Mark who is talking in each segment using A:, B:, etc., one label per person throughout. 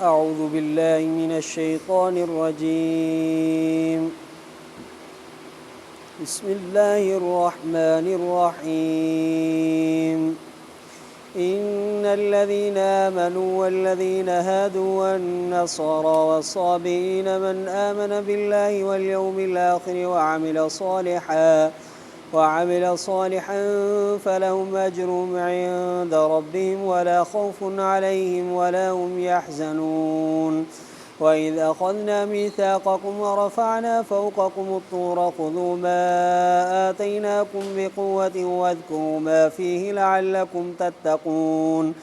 A: أعوذ بالله من الشيطان الرجيم بسم الله الرحمن الرحيم إن الذين آمنوا والذين هادوا والنصارى والصابئين من آمن بالله واليوم الآخر وعمل صالحا فلهم أجرهم عند ربهم ولا خوف عليهم ولا هم يحزنون وإذ أخذنا ميثاقكم ورفعنا فوقكم الطور خذوا ما آتيناكم بقوة واذكروا ما فيه لعلكم تتقون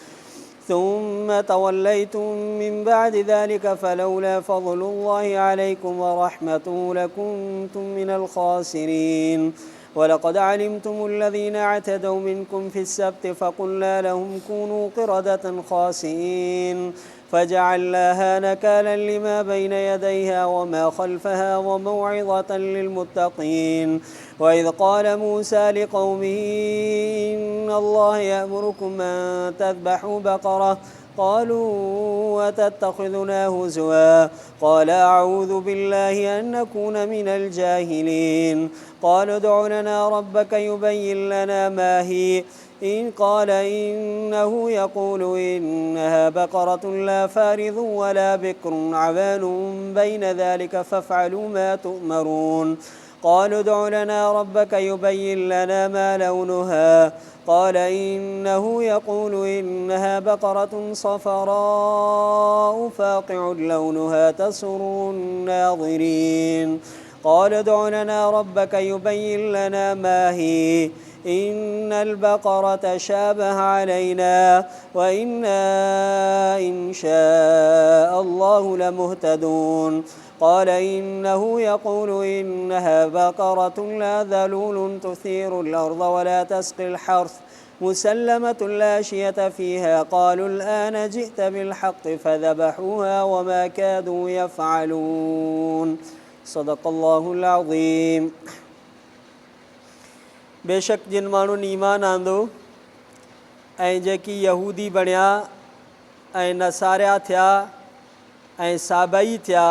A: ثم توليتم من بعد ذلك فلولا فضل الله عليكم ورحمته لكنتم من الخاسرين ولقد علمتم الذين اعتدوا منكم في السبت فقلنا لهم كونوا قردة خاسئين فجعلناها نكالا لما بين يديها وما خلفها وموعظة للمتقين وإذ قال موسى لقومه إن الله يأمركم أن تذبحوا بقرة قالوا وتتخذنا هزوا قال أعوذ بالله أن نكون من الجاهلين قالوا ادع لنا ربك يبين لنا ما هي قال إنه يقول إنها بقرة لا فارض ولا بكر عوان بين ذلك فافعلوا ما تؤمرون قالوا ادع لنا ربك يبين لنا ما لونها قال إنه يقول إنها بقرة صفراء فاقع لونها تسر الناظرين قال ادع لنا ربك يبين لنا ما هي إن البقرة شابه علينا وإنا إن شاء الله لمهتدون قال إنه يقول إنها بقرة لا ذلول تثير الأرض ولا تسقي الحرث مسلمة لا شية فيها قالوا الآن جئت بالحق فذبحوها وما كادوا يفعلون صدق الله العظيم बेशक जिन माण्हुनि ईमान आंदो ऐं जेकी यहूदी बणिया ऐं नसारिया थिया ऐं साबई थिया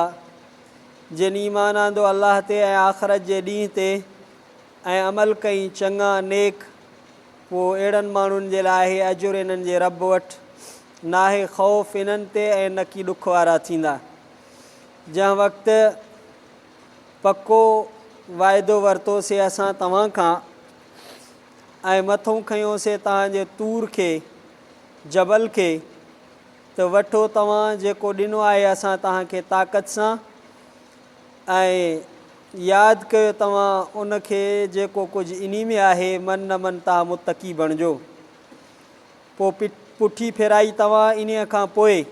A: जिन ईमान आंदो अल्लाह ते ऐं आख़िरत जे ॾींहं ते ऐं अमल कई चङा नेक पोइ अहिड़नि माण्हुनि जे लाइ आहे अजुर इन्हनि जे रब वटि नाहे ख़ौफ़ इन्हनि ते ऐं न की ॾुख वारा थींदा जंहिं वक़्तु पको वाइदो वरितोसीं असां तव्हां खां ऐं मथों खयोंसीं तव्हांजे तूर खे जबल खे त वठो तव्हां जेको ॾिनो आहे असां तव्हांखे ताक़त सां ऐं यादि कयो तव्हां उनखे जेको कुझु इन में आहे मन न मन तव्हां मुतक़ी बणिजो पोइ पुठी फेराई तव्हां इन खां पोइ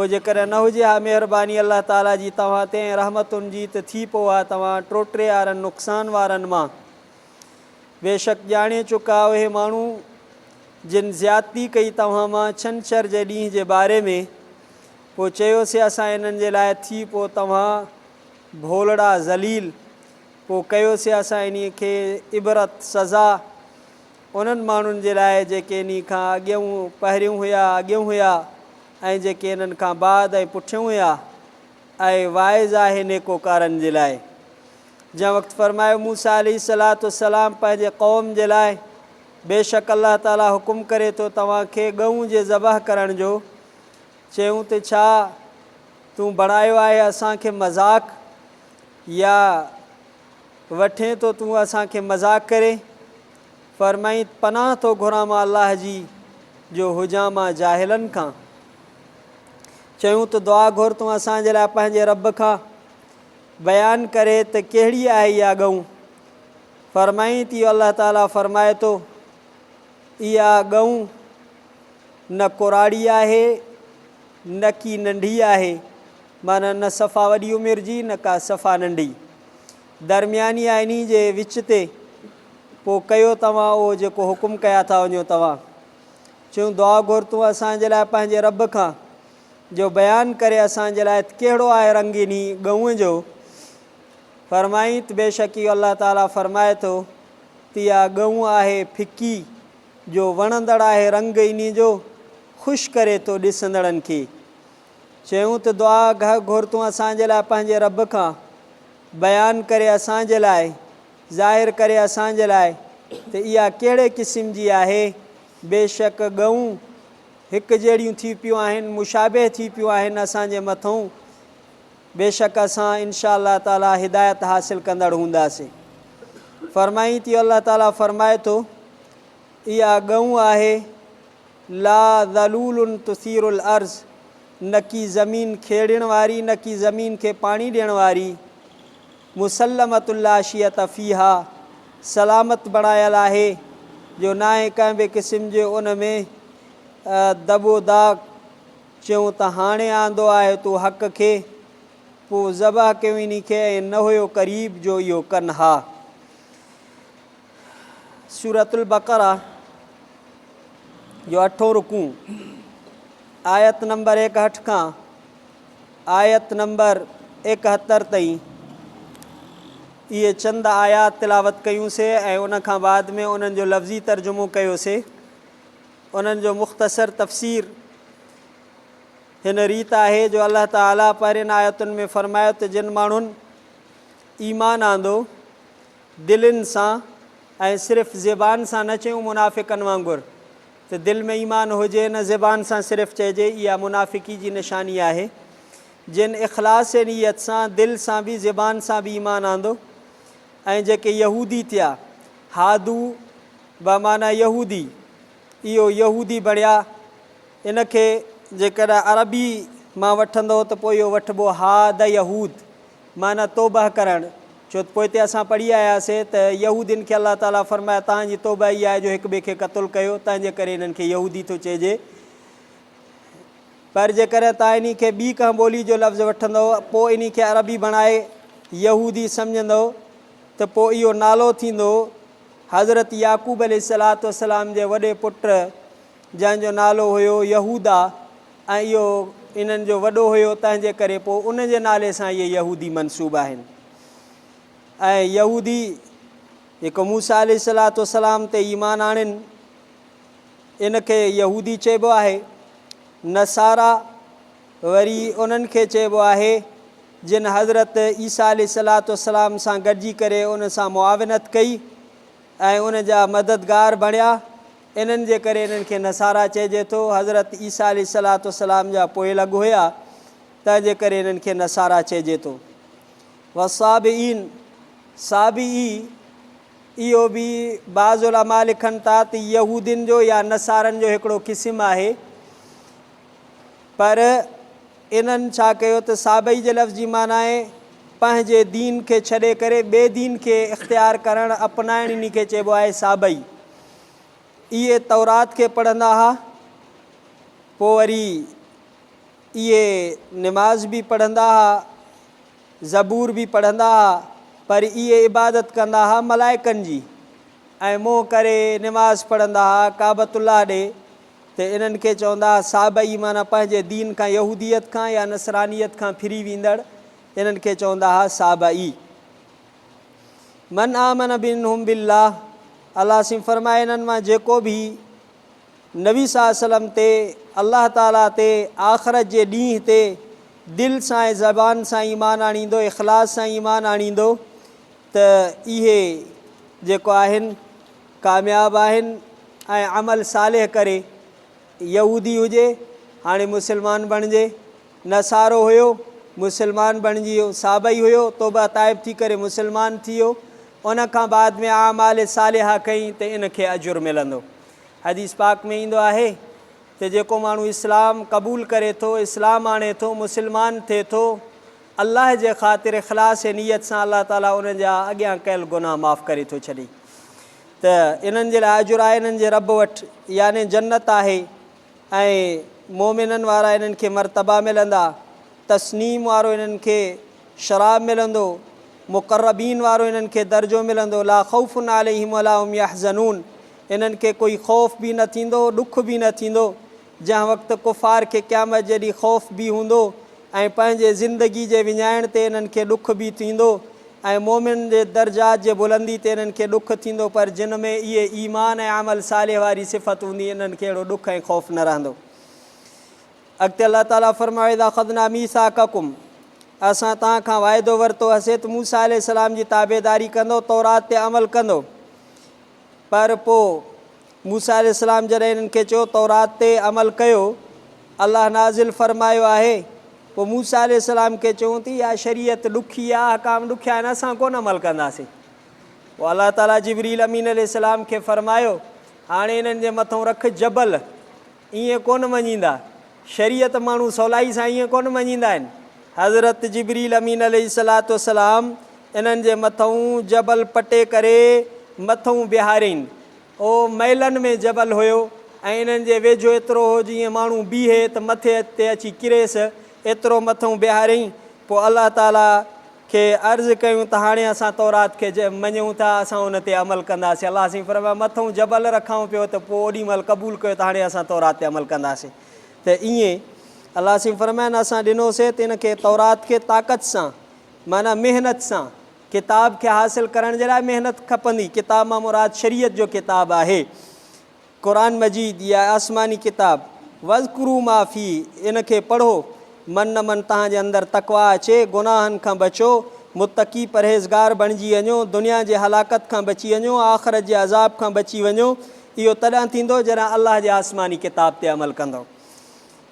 A: जेकर न हुजे हा महिरबानी अल्लाह ताला जी तव्हां ते रहमतुनि जी त थी पोइ आहे तव्हां टोटे वारनि नुक़सान वारनि मां बेशक ॼाणे चुका उहे माण्हू जिन ज़्यादती कई तव्हां मां छंछर जे ॾींहं जे बारे में पोइ चयोसीं असां इन्हनि जे लाइ थी पोइ तव्हां भोलड़ा ज़लील पोइ कयोसीं असां इन खे इबरत सज़ा उन्हनि माण्हुनि जे लाइ जेके इन खां पहिरियों हुया ऐं जेके इन्हनि खां बाद ऐं पुठियों हुया ऐं वाइज़ आहे नेकोकारनि जे लाइ जंहिं वक़्तु फरमायो मूसा अलैहिस्सलाम पंहिंजे क़ौम जे लाइ बेशक अल्लाह ताला हुकुम करे थो तव्हांखे ॻऊं जे ज़बह करण जो चयूं त छा तूं बणायो आहे असांखे मज़ाक या वठे थो तूं असांखे मज़ाक करे फरमाई पनाह थो घुरां मां अलाह जी जो हुजां मां जाहिलनि खां चयूं त दुआ घुर तूं असांजे लाइ पंहिंजे रब खां बयानु करे त कहिड़ी आहे इहा ॻऊं फरमाई थी अल्लाह ताला फरमाए थो इहा ॻऊं न कुराड़ी आहे न की नंढी आहे माना न सफ़ा वॾी उमिरि जी न का सफ़ा नंढी दरमियानी आहे इन जे विच ते पोइ कयो तव्हां उहो जेको हुकुम कया था वञो तव्हां चयूं दुआ घुर तूं असांजे लाइ पंहिंजे रब खां जो बयानु करे असांजे लाइ कहिड़ो आहे रंग इन ॻऊं जो फरमाई त बेशक इहो अल्लाह ताला फरमाए थो त इहा ॻऊं आहे फिकी जो वणंदड़ आहे रंग इन जो ख़ुशि करे थो ॾिसंदड़नि खे चयूं त दुआ घुर तूं असांजे लाइ पंहिंजे रब खां, बयानु करे असांजे लाइ, ज़ाहिर करे असांजे लाइ त इहा कहिड़े क़िस्म जी आहे। बेशक ॻऊं हिकु जहिड़ियूं थी पियूं आहिनि, मुशाबे थी पियूं आहिनि असांजे मथां। बेशक असां इनशा अल्लाह ताला हिदायत हासिलु कंदड़ हूंदासीं। फ़रमाई थी, अल्लाह ताला फ़रमाए थो, इहा ॻऊं आहे ला ज़लूलुन तुसीरुल अर्ज़, न की ज़मीन खेड़ण वारी, न की ज़मीन खे पाणी ॾियण वारी। मुसलमतुल ला शियत फ़ीहा, सलामत बणायल आहे जो न आहे कंहिं बि क़िस्म जो उन में दॿो दाग। चयूं त हाणे आंदो आहे तूं हक़ खे, पोइ ज़बह कयूं इन खे, ऐं न हुयो क़रीब जो इहो कनि हा। सूरतुल बक़रा जो 8हों रुकू, आयत नंबर 61 खां आयत नंबर 71 ताईं इहे चंद आयात तिलावत कयूंसीं ऐं उन खां बाद में उन्हनि जो लफ़्ज़ी तर्जुमो कयोसीं। उन्हनि जो मुख़्तसर तफ़सीर हिन रीत आहे जो अल्लाह ताला पहिरियुनि आयतुनि में फ़रमायो त जिन माण्हुनि ईमान आंदो दिलनि सां ऐं सिर्फ़ु ज़बान सां न चयूं मुनाफ़िक़नि वांगुरु, त दिलि में ईमान हुजे, न ज़बान सां सिर्फ़ु चइजे, इहा मुनाफ़िकी जी निशानी आहे। जिन इख़लास नियत सां दिलि सां बि ज़बान सां बि ईमान आंदो, ऐं जेके यहूदी थिया, हादू बमाना यहूदी, इहो यहूदी बणिया। इनखे जेकॾहिं अरबी मां वठंदो त पोइ इहो वठिबो हाद यहूद, माना तौबह करणु। छो त पोइ हिते असां पढ़ी आयासीं त यहूदियुनि खे अल्लाह ताला फ़रमाया तव्हांजी तौबह इहा आहे जो हिक ॿिए खे क़तलु कयो, तंहिंजे करे इन्हनि खे यहूदी थो चइजे। पर जेकॾहिं तव्हां इन खे ॿी कंहिं ॿोली जो लफ़्ज़ वठंदव, पोइ इन खे अरबी बणाए यहूदी सम्झंदव, त पोइ इहो नालो थींदो हज़रत याकूब अलैहिस्सलाम जे वॾे पुट जंहिंजो नालो हुयो यहूदा, ऐं इहो इन्हनि जो वॾो हुयो, तंहिंजे करे पोइ उन जे नाले सां इहे यहूदी मनसूब आहिनि। ऐं यहूदी जेको मूसा अलैहिस्सलाम ते ईमान आणनि, इनखे यहूदी चइबो आहे। नसारा वरी उन्हनि खे चइबो आहे जिन हज़रत ईसा अलैहिस्सलाम सां गॾिजी करे उन सां मुआविनत कई ऐं उन जा मददगार बणिया, इन्हनि जे करे इन्हनि खे नसारा चइजे थो। हज़रत ईसा अलैहिस्सलाम जा पोइ लॻ हुया, तंहिंजे करे इन्हनि खे नसारा चइजे थो। वसाबिईन, साबिई इहो बि बाज़ उलमा लिखनि था त यहूदियुनि जो या नसारनि जो हिकिड़ो क़िस्म आहे, पर इन्हनि छा कयो त साबई जे लफ़्ज़ जी माना आहे पंहिंजे दीन खे छॾे करे ॿिए दीन खे इख़्तियार करणु, अपनाइणु, इन खे चइबो आहे साबई। इहे तौरात खे पढ़ंदा हुआ, पोइ वरी इहे निमाज़ बि पढ़ंदा हुआ, ज़बूर बि पढ़ंदा हुआ, पर इहे इबादत कंदा हुआ मलाइकनि जी, ऐं मोह करे निमाज़ पढ़ंदा हुआ काबतुल्लाह ॾे। त इन्हनि खे चवंदा हुआ साबई, माना पंहिंजे दीन खां, यहूदियत खां या नसरानियत खां फिरी वेंदड़, इन्हनि खे चवंदा हुआ साबई। मन आमन बिनहुम बिल्लाह, अल्लाह सिं फ़रमाए इन्हनि मां जेको बि नबी सल्लल्लाहु ते, अल्लाह ताला ते, आख़िरत जे ॾींहं ते दिलि सां ऐं ज़बान सां ईमान आणींदो, इख़लास सां ईमान आणींदो, त इहे जेको आहिनि कामयाबु आहिनि। ऐं अमल सालिह करे, यहूदी हुजे हाणे मुस्लमान बणिजे, नसारो हुयो मुस्लमान बणिजी वियो, साबई हुयो तौबा ताइब थी करे मुस्लमान थी वियो, उन खां बाद में आमाल सालिहा कई त इनखे अजुर मिलंदो। हदीस पाक में ईंदो आहे त जेको माण्हू इस्लाम क़बूल करे थो, इस्लाम आणे थो, मुस्लमान थिए थो, अलाह जे ख़ातिर इख़लास नियत सां अल्लाह ताला उन जा अॻियां कयल गुनाह माफ़ु करे थो छॾे। त इन्हनि जे लाइ अजुर आहे इन्हनि जे रब वटि, यानी जन्नत आहे, ऐं मोमिननि वारा इन्हनि खे मर्तबा मिलंदा, तस्नीम वारो इन्हनि खे शराब मिलंदो, मुक़र्रबीन वारो इन्हनि खे दर्जो मिलंदो। ला ख़ौफ़ुन अलैहिम वला हुम यहज़नून, इन्हनि खे कोई ख़ौफ़ बि न थींदो, ॾुख बि न थींदो। जंहिं वक़्तु कुफ़ार खे क़यामत जॾहिं ख़ौफ़ बि हूंदो ऐं पंहिंजे ज़िंदगी जे विञाइण ते इन्हनि खे ॾुख बि थींदो, ऐं मोमिन जे दर्जात जे बुलंदी ते इन्हनि खे ॾुख थींदो, पर जिन में इहे ईमान ऐं अमल सालिह वारी सिफ़त हूंदी, इन्हनि खे अहिड़ो ॾुख ऐं ख़ौफ़ न रहंदो। अॻिते अलाह ताला फरमाए इज़ा ख़ज़ना मीसाक़कुम, असां तव्हां खां वाइदो वरितो हुअसीं त मूसा अलैहिस्सलाम जी ताबेदारी कंदो, तौरात ते अमल कंदो। पर पोइ मूसा अलैहिस्सलाम जॾहिं इन्हनि खे चयो तौरात ते अमल कयो, अलाह नाज़िल फरमायो आहे, पोइ मूसा अलैहिस्सलाम खे चयूं थी इहा शरीयत ॾुखी आहे, हकाम ॾुखिया आहिनि, असां कोन अमल कंदासीं। पोइ अलाह ताला जिब्रील अमीन अलैहिस्सलाम खे फरमायो हाणे इन्हनि जे मथां रख जबल, ईअं कोन मञींदा, शरीयत माण्हू सवलाई सां ईअं कोन मञींदा आहिनि। हज़रत जिब्रील अमीन अलैहिस्सलातु वस्सलाम इन्हनि जे मथां जबल पटे करे मथां बिहारियईं। उहो महिलनि में जबल हुयो ऐं इन्हनि जे वेझो एतिरो हो जीअं माण्हू बीहे त मथे ते अची किरेसि, एतिरो मथां बिहारियईं। पोइ अलाह ताला खे अर्ज़ु कयूं त हाणे असां तौरात खे मञूं था, असां उन ते अमल कंदासीं। अलाह साईं फरमायो मथां जबल रखूं पियो त पोइ ओॾी महिल क़बूलु कयो त हाणे असां तौरात ते अमल कंदासीं। त ईअं अलाह साईं फरमाइनि असां ॾिनोसीं त हिन खे तौरात खे ताक़त सां, माना महिनत सां, किताब खे हासिलु करण जे लाइ महिनत खपंदी। किताब मां मुराद शरीयत जो किताब आहे, क़ुरान मजीद या आसमानी किताब। वज़कुरू माफ़ी, इन खे पढ़ो, मन न मन तव्हांजे अंदरि तक़वा अचे, गुनाहनि खां बचो, मुतक़ी परहेज़गार बणिजी वञो, दुनिया जे हलाकत खां बची वञो, आख़िरत जे अज़ाब खां बची वञो। इहो तॾहिं थींदो जॾहिं अलाह जे आसमानी किताब ते अमल कंदो।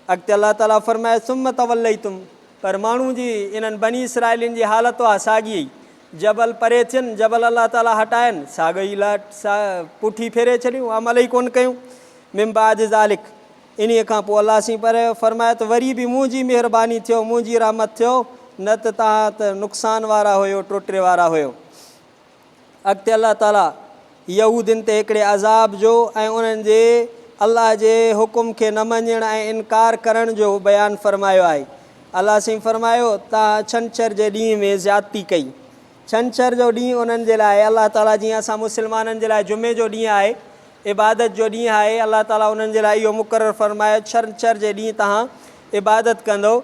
A: अॻिते अलाह ताला फरमाए सुम्म तवल्लैतुम, पर माण्हू जी इन्हनि बनी इसराइलिन जी हालत आहे साॻी ई। जबल परे थियनि, जबल अलाह ताला हटाइनि, साॻई पुठी फेरे छॾियूं, अमल ई कोन कयूं। मिम्बाद ज़ालिक, इन खां पोइ अलाह साईं पर फरमाए त वरी बि मुंहिंजी महिरबानी थियो, मुंहिंजी रहमत थियो, न त तव्हां त नुक़सान वारा हुयो, टोटरे वारा हुयो। अॻिते अलाह ताला यहूदियुनि ते हिकिड़े अज़ाब जो ऐं उन्हनि जे अलाह जे हुकुम खे न मञण ऐं इनकार करण जो बयानु फरमायो आहे। अलाह साईं फरमायो तव्हां छंछर जे ॾींहं में ज़्यादती कई। छंछर जो ॾींहुं उन्हनि जे लाइ अलाह ताला, जीअं असां मुस्लमाननि जे लाइ जुमे जो ॾींहुं आहे, इबादत जो ॾींहुं आहे, अलाह ताला उन्हनि जे लाइ इहो मुक़ररु फरमायो छंछर जे ॾींहुं तव्हां इबादत कंदो।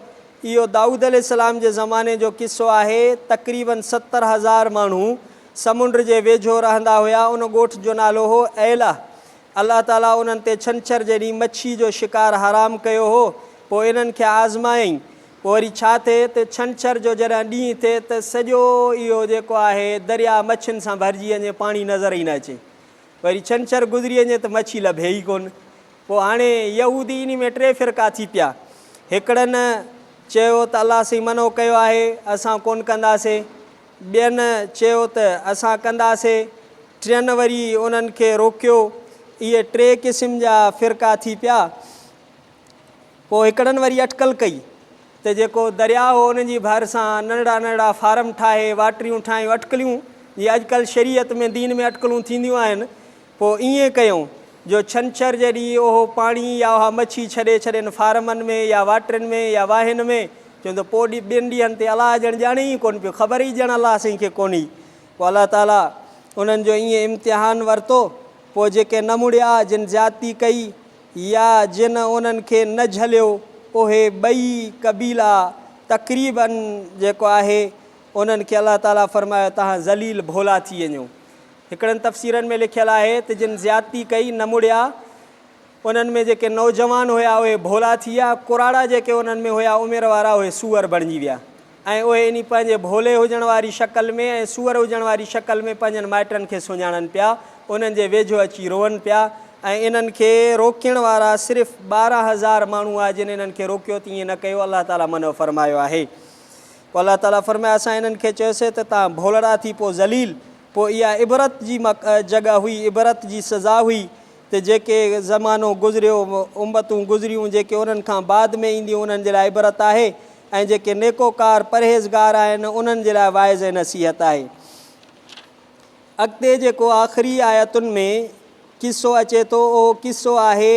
A: इहो दाऊद अलैहिस्सलाम जे ज़माने जो किस्सो आहे। तक़रीबन 70,000 माण्हू समुंड जे वेझो रहंदा हुआ, उन ॻोठ जो नालो हो ऐला। अलाह ताला उन्हनि ते छंछर जे ॾींहुं मच्छी जो शिकार हराम कयो हो। पोइ इन्हनि खे आज़मायईं। पोइ वरी छा थिए त छंछर जो जॾहिं ॾींहुं थिए त सॼो इहो जेको आहे दरिया मच्छियुनि सां भरिजी वञे, पाणी नज़र ई न अचे। वरी छंछर गुज़री वञे त मच्छी लभे ई कोन। पोइ हाणे यहूदी इन में 3 फ़िरका थी पिया। हिकिड़नि चयो त अलाह साईं मनो कयो आहे, असां कोन कंदासीं। ॿियनि चयो त असां कंदासीं। 3 वरी उन्हनि खे रोकियो। इहे 3 क़िस्म जा फ़िरका थी पिया। पोइ हिकिड़नि वरी अटकल कई त जेको दरिया हो उन जी भर सां नंढड़ा नंढड़ा फार्म ठाहे, वाटरियूं ठाहियूं, अटकलियूं, जीअं अॼुकल्ह शरीयत में दीन में अटकलूं थींदियूं आहिनि। पोइ ईअं कयूं जो छंछर जे ॾींहुं उहो पाणी या उहा मच्छी छॾे छॾनि फार्मनि में या वाटरियुनि में या वाहिनि में। चवंदो पोइ ॿियनि ॾींहंनि ते अलाह ॼण ॼाणे ई कोन पियो, ख़बर ई ॼण अलाह साईं खे कोन हुई। पोइ अलाह ताला उन्हनि जो ईअं इम्तिहान वरितो। पोइ जेके न मुड़िया, जिन ज़्यादती कई या जिन उन्हनि खे न झलियो, उहे 2 क़बीला तक़रीबन जेको आहे उन्हनि खे अलाह ताला फरमायो तव्हां ज़लील भोला थी वञो। हिकिड़नि तफ़सीरनि में लिखियलु आहे त जिन ज़्यादती कई न मुड़िया, उन्हनि में जेके नौजवान हुआ उहे भोला थी विया। कुराड़ा जेके उन्हनि में हुआ उमिरि वारा, उहे सूअर बणिजी विया। ऐं उहे इन पंहिंजे भोले हुजण वारी शक्ल में ऐं सूअर हुजण वारी शक्ल में पंहिंजनि माइटनि खे सुञाणनि पिया, उन्हनि जे वेझो अची रोअनि पिया। ऐं इन्हनि खे रोकण वारा सिर्फ़ु 12,000 माण्हू आहे जिन इन्हनि खे रोकियो त ईअं न कयो। अलाह ताला मनो फरमायो आहे। पोइ अलाह ताला फरमायो असां इन्हनि खे चयोसीं त तव्हां भोलड़ा थी, पोइ ज़लील। पोइ इहा इबरत जी जॻह हुई, इबरत जी सज़ा हुई त जेके ज़मानो गुज़रियो, उम्मतूं गुज़रियूं जेके उन्हनि खां बाद में ईंदियूं, उन्हनि जे लाइ इबरत आहे। ऐं जेके नेकोकार परहेज़गार आहिनि उन्हनि जे लाइ वाइज़ ऐं नसीहत आहे। अॻिते जेको आख़िरी आयतुनि में किस्सो अचे थो, उहो किस्सो आहे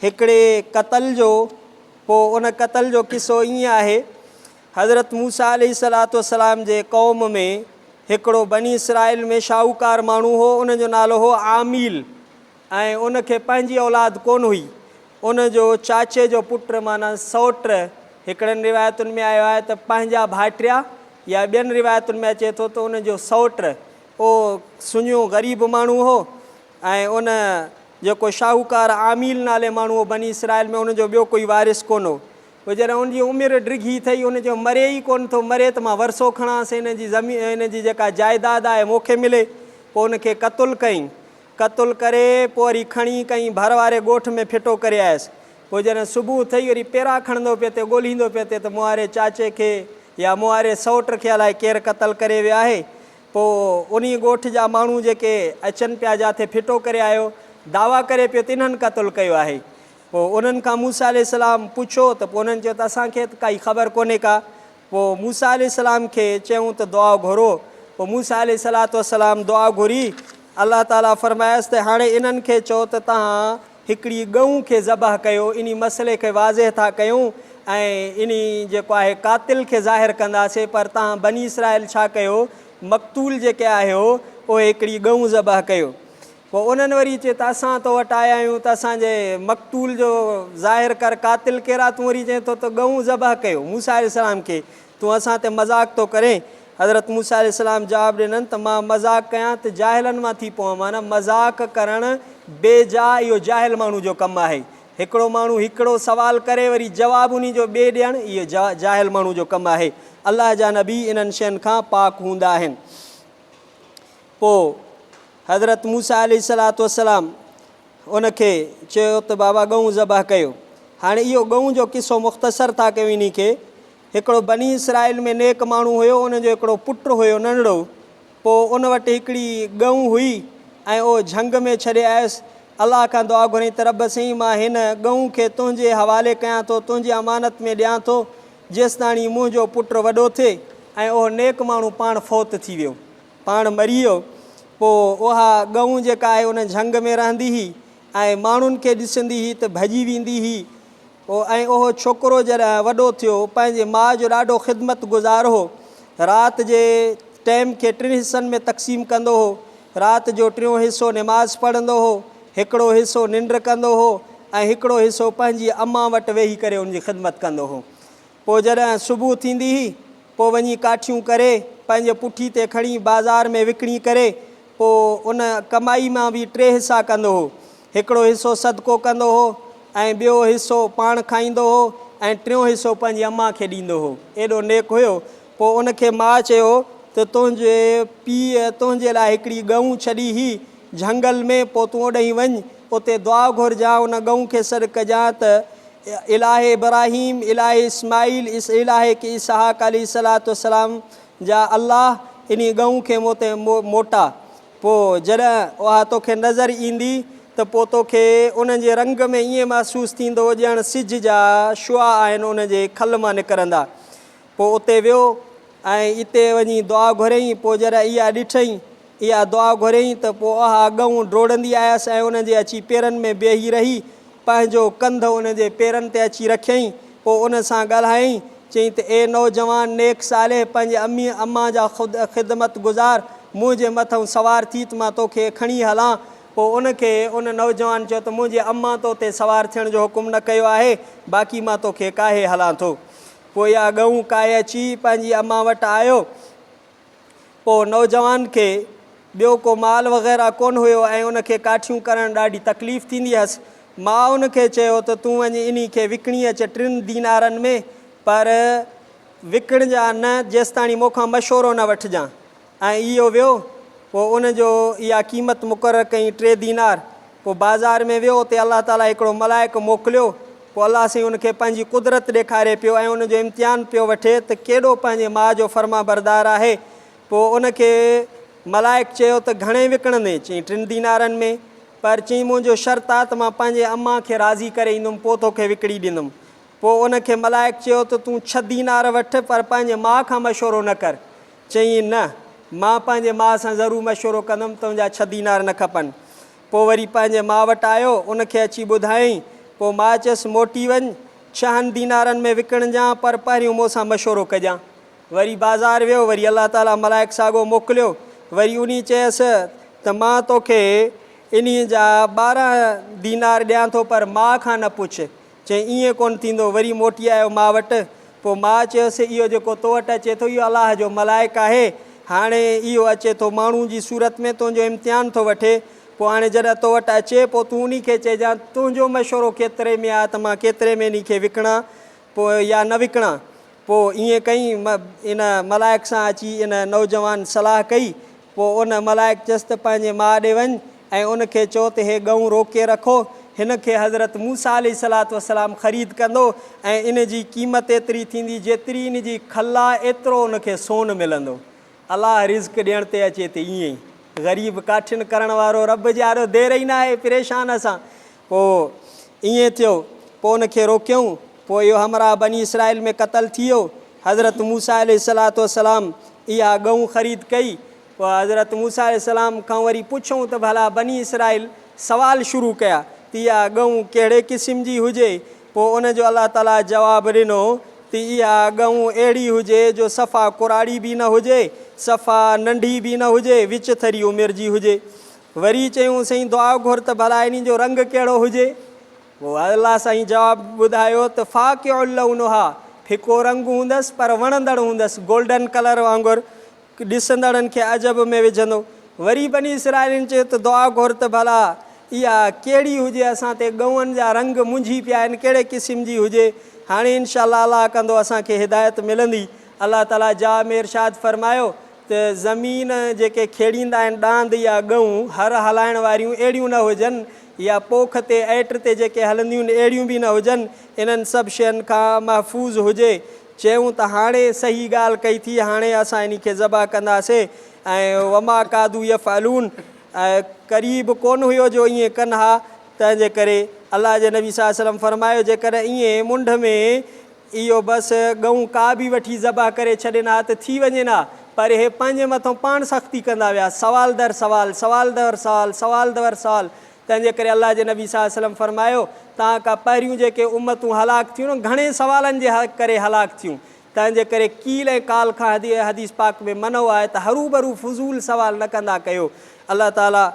A: हिकिड़े क़तल जो। पोइ उन क़तल जो किस्सो ईअं आहे, हज़रत मूसा अलैहिस्सलातु वस्सलाम जे क़ौम में हिकिड़ो बनी इसराइल में शाहूकार माण्हू हो, उनजो नालो हो आमील। ऐं उनखे पंहिंजी औलाद कोन हुई। उनजो चाचे जो पुटु माना सौट, हिकिड़नि रिवायतुनि में आयो आहे त पंहिंजा भाइटिया, या ॿियनि रिवायतुनि में अचे थो त उनजो सौट उहो सुञो ग़रीब माण्हू हो। ऐं उन जेको शाहूकार आमील नाले माण्हू हो बनी इसराइल में, उनजो ॿियो कोई वारिस कोन हो। पोइ जॾहिं उनजी उमिरि डिघी थी, उन जो मरे ई कोन थो, मरे त मां वरसो खणांसि, हिन जी ज़मीन हिन जी जेका जाइदाद आहे मूंखे मिले। पोइ उनखे क़तुलु कईं, क़तुलु करे पोइ वरी खणी कईं भर वारे ॻोठ में फिटो करे आयसि। पोइ जॾहिं सुबुह थी वरी पेरा खणंदो पियो ते ॻोल्हींदो पियो ते त मूं वारे चाचे खे या मूं वारे सौट खे अलाए केरु क़तलु करे वियो आहे। पोइ उन ॻोठ जा माण्हू जेके अचनि पिया जिथे फिटो करे आयो, दावा करे पियो त इन्हनि क़तलु कयो आहे। पोइ उन्हनि खां मूसा अलैहिस्सलाम पुछो त पोइ उन्हनि चयो त असांखे त काई ख़बर कोन्हे का। पोइ मूसा अलैहिस्सलाम खे चयूं त दुआ घुरो। पोइ मूसा अलैहिस्सलाम दुआ घुरी, अलाह ताला फरमायसि त हाणे इन्हनि खे चओ त तव्हां हिकिड़ी गऊं खे ज़बह कयो। इन मसइले खे वाज़े था कयूं ऐं इन जेको आहे कातिल खे ज़ाहिर कंदासीं, पर तव्हां बनी इसराइल छा कयो, मक़तूल जेके आहियो उहे हिकिड़ी गऊं ज़बह कयो। पोइ उन्हनि वरी चए त असां तो वटि आया आहियूं त असांजे मक़तूल जो ज़ाहिर कर, कातिल केरु आहे, तूं वरी चए थो त गऊं ज़बह कयो मूसा अलैहिस्सलाम खे, तूं असां ते मज़ाक़ थो करे। हज़रत मूसा अलैहिस्सलाम जवाबु ॾिननि त मां मज़ाक़ कयां त जाहिलनि मां थी पवां, माना मज़ाक़ करणु बेजा इहो जाहिल माण्हू जो कमु आहे। हिकिड़ो माण्हू हिकिड़ो सुवालु करे वरी जवाबु उन जो ॿिए ॾियणु, इहो जाहिल माण्हू जो कमु आहे। अलाह जा नबी इन्हनि शयुनि खां पाक हूंदा आहिनि। पोइ हज़रत मूसा अलैहिस्सलाम उनखे चयो त बाबा गऊं ज़बह कयो। हाणे इहो गऊं जो किसो मुख़्तसर था कयूं। इन खे हिकिड़ो बनी इसराइल में नेक माण्हू हुयो, उनजो हिकिड़ो पुटु हुयो नंढड़ो। पोइ उन वटि हिकिड़ी गऊं हुई ऐं उहो झंग में छॾे आयुसि। अलाह खां दुआ घुरई त रब साईं मां हिन गऊं खे तुंहिंजे हवाले कयां थो, तुंहिंजी अमानत में ॾियां थो, जेसि ताणी मुंहिंजो पुटु वॾो थिए। ऐं उहो नेक माण्हू पाण फ़ौत थी वियो, पाण मरी वियो। पोइ उहा गऊं जेका आहे उन झंग में रहंदी हुई ऐं माण्हुनि खे ॾिसंदी हुई त भॼी वेंदी हुई। पोइ ऐं उहो छोकिरो जॾहिं वॾो थियो, पंहिंजे माउ जो ॾाढो ख़िदमत गुज़ार हो। राति जे टाइम खे 3 हिसनि में तक़सीम कंदो हो। राति जो 3 हिसो निमाज़ पढ़ंदो हो, हिकिड़ो हिसो निंड कंदो हो ऐं हिकिड़ो हिसो पंहिंजी अम्मा वटि वेही करे उनजी ख़िदमत कंदो हो। पोइ जॾहिं सुबुह थींदी हुई, पोइ वञी काठियूं करे पंहिंजे पुठी ते खणी बाज़ार में विकिणी करे पोइ उन कमाई मां बि 3 हिसा कंदो हो। हिकिड़ो हिसो सदको कंदो हो ऐं ॿियो हिसो पाण खाईंदो हो ऐं 3 हिसो पंहिंजी अम्मा खे ॾींदो हो। एॾो नेक हुयो। पोइ उनखे माउ चयो त तुंहिंजे पीउ तुंहिंजे लाइ हिकिड़ी गऊं छॾी हुई झंगल में, पोइ तूं ओॾे वञु, उते दुआ घुरजांइ, उन गऊं खे सॾु कजांइ त इलाहे इब्राहीम, इलाहे इस्माईल, इलाहे की इसहाक अलैहिस्सलाम जा अलाह इन गऊं खे मूं ते मोटा। पोइ जॾहिं उहा तोखे नज़र ईंदी त पोइ तोखे उन्हनि जे रंग में ईअं महसूसु थींदो ॼण सिज जा शुआ आहिनि उन जे खल मां निकिरंदा। पोइ उते वियो ऐं इते वञी दुआ घुरियईं। पोइ जॾहिं इहा ॾिठईं, इहा दुआ घुरियईं त पोइ उहा गऊं डोड़ंदी आयसि ऐं उनजे अची पेरनि में बेही रही, पंहिंजो कंध उन जे पेरनि ते अची रखियईं। पोइ उन सां ॻाल्हायईं, चयईं त ए नौजवान नेक साले, पंहिंजे अम्मा जा ख़िदमत गुज़ार, मुंहिंजे मथां सवार थी त मां तोखे खणी हलां। पोइ उनखे उन नौजवान चयो त मुंहिंजे अम्मा तो ते सवार थियण जो हुकुम न कयो आहे, बाक़ी मां तोखे काहे हलां थो। पोइ इहा गऊं काहे अची पंहिंजी अम्मा वटि आयो। पोइ नौजवान खे ॿियो को माल वग़ैरह कोन हुयो ऐं उनखे काठियूं करणु ॾाढी तकलीफ़ थींदी हुअसि। माउ उनखे चयो त तूं वञी इन खे विकिणी अच 3 दीनारनि में, पर विकिण जा न, जेसि ताणी मूंखां मशवरो न वठिजांइ। ऐं इहो वियो। पोइ उनजो इहा क़ीमत मुक़ररु कई 3 दीनार। पोइ बाज़ार में वियो, उते अलाह ताला हिकिड़ो मलाइक मोकिलियो। पोइ अलाह साईं उनखे पंहिंजी कुदरत ॾेखारे पियो ऐं उनजो इम्तिहान पियो वठे त केॾो पंहिंजे माउ जो फर्मा बरदार आहे। पोइ उनखे मलाइक चयो त घणे विकिणंदे? चई 3 दीनारनि में। पर चई मुंहिंजो शर्त आहे त मां पंहिंजे अम्मा खे राज़ी करे ईंदुमि, पोइ तोखे विकिणी ॾींदुमि। पोइ उनखे मलाइक चयो त तूं 6 दीनार वठि, पर पंहिंजे माउ खां मशवरो न कर। चई न, मां पंहिंजे माउ सां ज़रूरु मशवरो कंदुमि, तुंहिंजा 6 दीनार न खपनि। पोइ वरी पंहिंजे माउ वटि आयो, उनखे अची ॿुधायईं। पोइ माउ चयसि मोटी वञु, 6 दीनारनि में विकिणजांइ, पर पहिरियों मूंसां मशवरो कजांइ। वरी बाज़ार वियो, वरी अलाह ताला मलाइक साॻियो मोकिलियो। वरी उन चयसि त मां तोखे इन जा 12 दीनार ॾियां थो, पर माउ खां न पुछ। चई ईअं कोन्ह थींदो। वरी मोटी आयो माउ वटि। पोइ माउ चयोसि इहो जेको तो वटि अचे थो इहो अलाह जो मलाइक आहे, हाणे इहो अचे थो माण्हू जी सूरत में, तुंहिंजो इम्तिहान थो वठे। पोइ हाणे जॾहिं तो वटि अचे, पोइ तूं उन खे चइजांइ तुंहिंजो मशवरो केतिरे में आहे त मां केतिरे में इन खे विकिणां। पोइ या न विकिणां। पोइ ईअं कई इन मलाइक सां अची इन नौजवान सलाह कई। पोइ उन मलाइक चयसि त पंहिंजे माउ ॾे वञ ऐं उनखे चओ त हे गऊं रोके रखो, हिन खे हज़रत मूसा अलैहिस्सलातु वस्सलाम ख़रीद कंदो ऐं इन जी क़ीमत एतिरी थींदी जेतिरी इन जी खल आहे एतिरो उनखे सोन मिलंदो। अलाह रिज़्क ॾियण ते अचे त ईअं ई ग़रीब काठिन करण वारो रब जे ॾाढो देर ई न आहे परेशान असां। पोइ ईअं थियो, पोइ उनखे रोकियऊं। पोइ इहो हमरा बनी इसराइल में क़तल थी वियो। हज़रत मूसा अलैहिस्सलातु वस्सलाम इहा गऊं ख़रीद कई। पोइ हज़रत मूसा अलैहिस्सलाम खां वरी पुछूं त भला बनी इसराइल सवाल शुरू कया त इहा गऊं कहिड़े क़िस्म जी हुजे। पोइ उनजो अलाह ताला जवाबु ॾिनो त इहा गऊं अहिड़ी हुजे जो सफ़ा कुराड़ी बि न हुजे, सफ़ा नंढी बि न हुजे, विच थरी उमिरि जी हुजे। वरी चयूं साईं दुआ घुर त भला इन जो रंग कहिड़ो हुजे। पोइ अलाह साईं जवाबु ॿुधायो त फ़ाक़िउल लौनुहा, फिको रंग हूंदसि पर वणंदड़ हूंदसि, गोल्डन कलर वांगुरु ॾिसंदड़नि खे अजब में विझंदो। वरी बनी इसराइलिन चयो त दुआ घुर त भला इहा कहिड़ी हुजे, असां ते गऊंनि जा रंग मुंझी पिया आहिनि, कहिड़े क़िस्म जी हुजे। हाणे इनशा अलाह कंदो असांखे हिदायत मिलंदी। अलाह ताला जा में इरशाद फरमायो त ज़मीन जेके खेड़ींदा आहिनि ॾांद या गऊं हर हलाइण वारियूं अहिड़ियूं न हुजनि, या पोख ते ऐट ते जेके हलंदियूं आहिनि अहिड़ियूं बि न हुजनि, इन्हनि सभु शयुनि खां महफ़ूज़ हुजे। चयूं त हाणे सही ॻाल्हि कई थी, हाणे असां इन खे ज़बह कंदासीं। ऐं वमा कादू यफ़अलून, ऐं क़रीब कोन हुयो जो ईअं कनि हा। तंहिंजे करे अलाह जे नबी सल्लल्लाहु अलैहि वसल्लम फरमायो जेकॾहिं ईअं मुंड में इहो बसि गऊं का बि वठी ज़बह करे छॾनि हा त थी वञे हा, पर हे पंहिंजे मथां पाण सख़्ती कंदा विया, सवाल दर सवाल, सवाल दर सवाल, सवाल दर सवाल। तंहिंजे करे अलाह जे नबी सल्लल्लाहु अलैहि वसल्लम फरमायो तव्हां खां पहिरियों जेके उम्मतूं हलाक थियूं न, घणे सवालनि जे करे हलाक थियूं। तंहिंजे करे कील ऐं काल खां हदीस पाक में मनो आहे त हरू भरू फज़ूल सवाल न कंदा कयो। अलाह ताला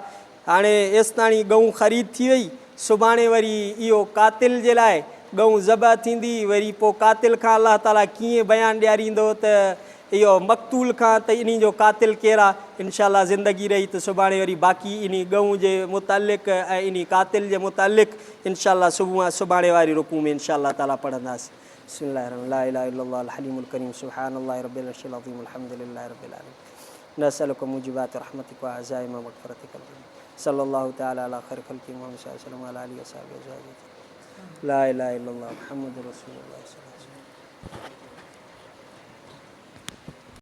A: हाणे एसिताणी गऊं ख़रीद थी वई। सुभाणे वरी इहो कातिल जे लाइ गऊं ज़बह थींदी। वरी पोइ कातिल खां अलाह ताला कीअं बयानु ॾियारींदो त इहो मक़तूल खां त इन जो कातिल केरु आहे। इनशा ज़िंदगी रही त सुभाणे वरी बाक़ी इन गऊं जे मुतालिक़ ऐं इन कातिल जे मुतालिक़ इनशा सुभाणे वारी रुकू में इनशा ताला पढ़ंदासीं। बिस्मिल्लाहिर्रहमानिर्रहीम, ला इलाहा इल्लल्लाह अल हलीमुल करीम, सुब्हानल्लाहि रब्बिल अर्शिल अज़ीम, अल्हम्दुलिल्लाहि रब्बिल आलमीन, नसअलुका मुजिबात रहमतिक व अज़ाइम मग़फ़िरतिक, सल्लल्लाहु तआला अला खैर खल्क़ि मुहम्मद सल्लल्लाहु अलैहि वसल्लम व अला आलिहि व सहबिहि अजमईन, ला इलाहा इल्लल्लाह मुहम्मदुर रसूलुल्लाह।